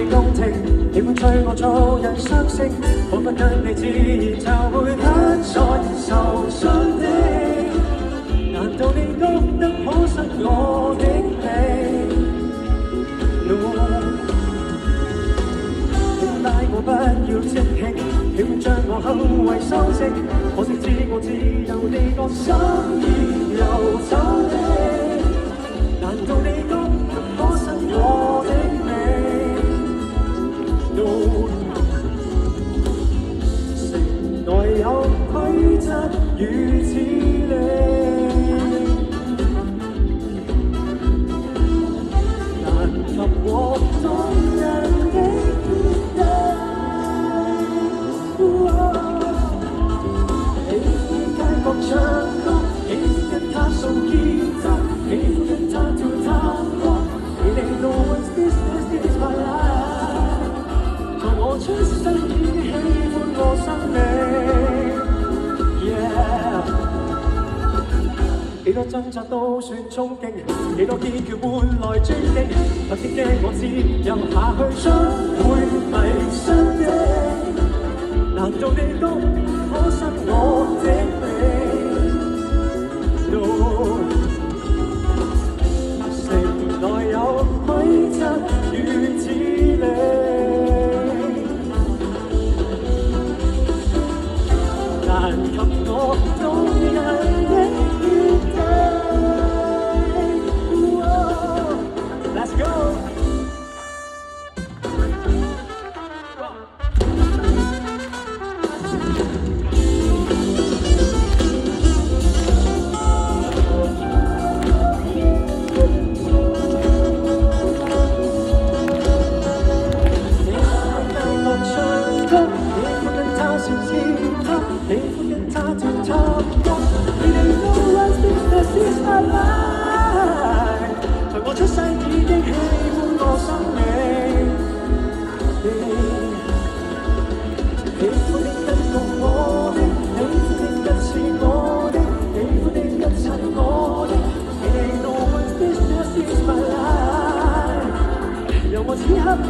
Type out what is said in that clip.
你公聽，喜歡催我做人相識，彷彿跟你自然就會不再受傷的。難道你覺得可失我的你 ？No， 請帶我不要即興，喜歡將我後遺修飾，可惜知我自由地覺心意遊走的。難道你覺得可失我的你 ？No， 城內有規則與指令。我懂人的決定，喜歡街角唱歌，喜歡跟他掃吉他，喜歡跟他跳探戈。It ain't no one's business, it's my life。在我出生已經喜歡我生命。Yeah。幾多掙扎都算衝勁，幾多堅決換來尊敬，不知驚我自由下去將會迷失的。難道你都可失我的你 ？No， 城內有規則與指令，難及我動人的。Let's go！ 出世已經喜歡我生命，喜歡的跟過我的，喜歡的跟似我的，喜歡的跟襯我的。It ain't no one's business, it's my life。由我此刻一